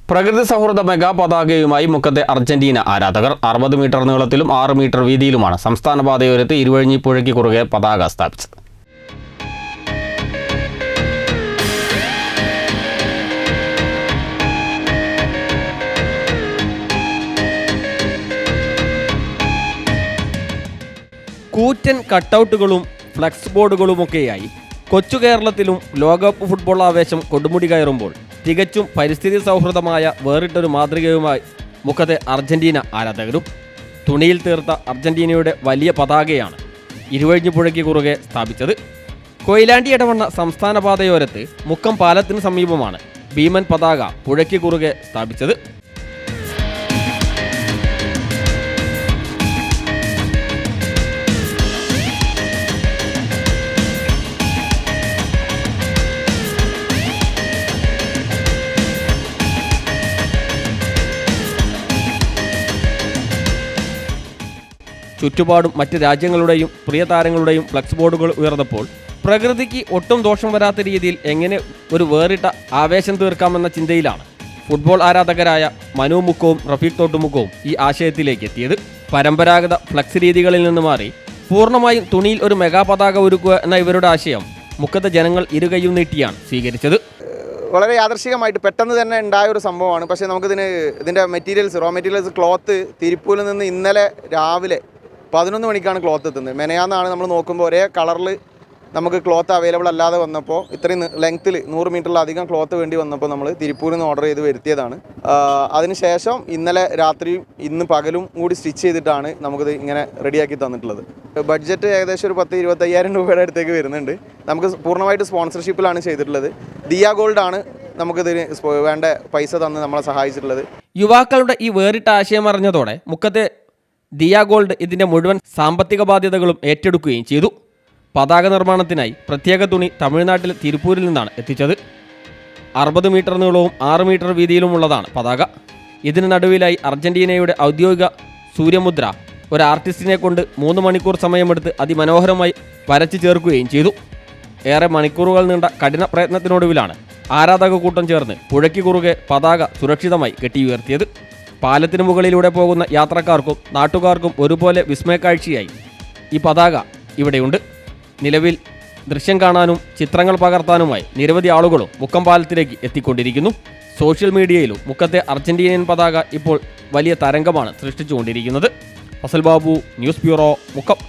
പ്രകൃതി സൗഹൃദ mega പതാകയുമായി മുക്കത്തെ Argentina ആരാധകർ 60 മീറ്റർ നീളത്തിലും 6 മീറ്റർ വീതിയിലുമാണ് സംസ്ഥാന പാതയോരത്ത് ഇരുവഴിഞ്ഞിപ്പുഴയ്ക്ക് കുറുകെ പതാക സ്ഥാപിച്ചത്. കൂറ്റൻ കട്ടൗട്ടുകളും ഫ്ലക്സ് ബോർഡുകളുമൊക്കെയായി കൊച്ചു കേരളത്തിലും ലോകകപ്പ് ഫുട്ബോൾ ആവേശം കൊടുമുടി കയറുമ്പോൾ തികച്ചും പരിസ്ഥിതി സൗഹൃദമായ വേറിട്ടൊരു മാതൃകയുമായി മുഖത്തെ അർജന്റീന ആരാധകരും. തുണിയിൽ തീർത്ത അർജന്റീനയുടെ വലിയ പതാകയാണ് ഇരുവഴിഞ്ഞിപ്പുഴയ്ക്ക് കുറുകെ സ്ഥാപിച്ചത്. കൊയിലാണ്ടി ഇടവണ്ണ സംസ്ഥാന പാതയോരത്ത് മുക്കം പാലത്തിന് സമീപമാണ് ഭീമൻ പതാക പുഴയ്ക്ക് കുറുകെ സ്ഥാപിച്ചത്. ചുറ്റുപാടും മറ്റ് രാജ്യങ്ങളുടെയും പ്രിയ താരങ്ങളുടെയും ഫ്ലക്സ് ബോർഡുകൾ ഉയർന്നപ്പോൾ പ്രകൃതിക്ക് ഒട്ടും ദോഷം വരാത്ത രീതിയിൽ എങ്ങനെ ഒരു വേറിട്ട ആവേശം തീർക്കാമെന്ന ചിന്തയിലാണ് ഫുട്ബോൾ ആരാധകരായ മനു മുക്കവും റഫീഖ് തോട്ടുമുക്കവും ഈ ആശയത്തിലേക്ക് എത്തിയത്. പരമ്പരാഗത ഫ്ലക്സ് രീതികളിൽ നിന്ന് മാറി പൂർണ്ണമായും തുണിയിൽ ഒരു മെഗാ പതാക ഒരുക്കുക എന്ന ഇവരുടെ ആശയം മുക്കത്തെ ജനങ്ങൾ ഇരുകൈയും നീട്ടിയാണ് സ്വീകരിച്ചത്. വളരെ യാദർശികമായിട്ട് പെട്ടെന്ന് തന്നെ ഉണ്ടായ ഒരു സംഭവമാണ്. പക്ഷേ ഇതിൻ്റെ റോ മെറ്റീരിയൽസ് ക്ലോത്ത് തിരുപ്പൂരിൽ നിന്ന് ഇന്നലെ രാവിലെ 11 മണിക്കാണ് ക്ലോത്ത് എത്തുന്നത്. മെനയാന്നാണ് നമ്മൾ നോക്കുമ്പോൾ ഒരേ കളറിൽ നമുക്ക് ക്ലോത്ത് അവൈലബിൾ അല്ലാതെ വന്നപ്പോൾ ഇത്രയും ലെങ്ത്തിൽ 100 മീറ്ററിലധികം ക്ലോത്ത് വേണ്ടി വന്നപ്പോൾ നമ്മൾ തിരുപ്പൂരിൽ നിന്ന് ഓർഡർ ചെയ്ത് വരുത്തിയതാണ്. അതിനുശേഷം ഇന്നലെ രാത്രിയും ഇന്ന് പകലും കൂടി സ്റ്റിച്ച് ചെയ്തിട്ടാണ് നമുക്കിത് ഇങ്ങനെ റെഡിയാക്കി തന്നിട്ടുള്ളത്. ബഡ്ജറ്റ് ഏകദേശം ഒരു 10-25,000 രൂപയുടെ അടുത്തേക്ക് വരുന്നുണ്ട്. നമുക്ക് പൂർണ്ണമായിട്ട് സ്പോൺസർഷിപ്പിലാണ് ചെയ്തിട്ടുള്ളത്. ദിയ ഗോൾഡാണ് നമുക്കിതിന് വേണ്ട പൈസ തന്ന് നമ്മളെ സഹായിച്ചിട്ടുള്ളത്. യുവാക്കളുടെ ഈ വേറിട്ട ആശയം അറിഞ്ഞതോടെ മുക്കത്തെ ദിയ ഗോൾഡ് ഇതിൻ്റെ മുഴുവൻ സാമ്പത്തിക ബാധ്യതകളും ഏറ്റെടുക്കുകയും ചെയ്തു. പതാക നിർമ്മാണത്തിനായി പ്രത്യേക തുണി തമിഴ്നാട്ടിലെ തിരുപ്പൂരിൽ നിന്നാണ് എത്തിച്ചത്. 60 മീറ്റർ നീളവും 6 മീറ്റർ വീതിയിലുമുള്ളതാണ് പതാക. ഇതിന് നടുവിലായി അർജന്റീനയുടെ ഔദ്യോഗിക സൂര്യമുദ്ര ഒരു ആർട്ടിസ്റ്റിനെ കൊണ്ട് 3 മണിക്കൂർ സമയമെടുത്ത് അതിമനോഹരമായി വരച്ചു ചേർക്കുകയും ചെയ്തു. ഏറെ മണിക്കൂറുകൾ നീണ്ട കഠിന പ്രയത്നത്തിനൊടുവിലാണ് ആരാധക കൂട്ടം ചേർന്ന് പുഴയ്ക്ക് കുറുകെ പതാക സുരക്ഷിതമായി കെട്ടിയുയർത്തിയത്. പാലത്തിന് മുകളിലൂടെ പോകുന്ന യാത്രക്കാർക്കും നാട്ടുകാർക്കും ഒരുപോലെ വിസ്മയക്കാഴ്ചയായി ഈ പതാക ഇവിടെയുണ്ട്. നിലവിൽ ദൃശ്യം കാണാനും ചിത്രങ്ങൾ പകർത്താനുമായി നിരവധി ആളുകളും മുക്കം പാലത്തിലേക്ക് എത്തിക്കൊണ്ടിരിക്കുന്നു. സോഷ്യൽ മീഡിയയിലും മുക്കത്തെ അർജന്റീനിയൻ പതാക ഇപ്പോൾ വലിയ തരംഗമാണ് സൃഷ്ടിച്ചുകൊണ്ടിരിക്കുന്നത്. Fazal Babu, news bureau, Mukkam.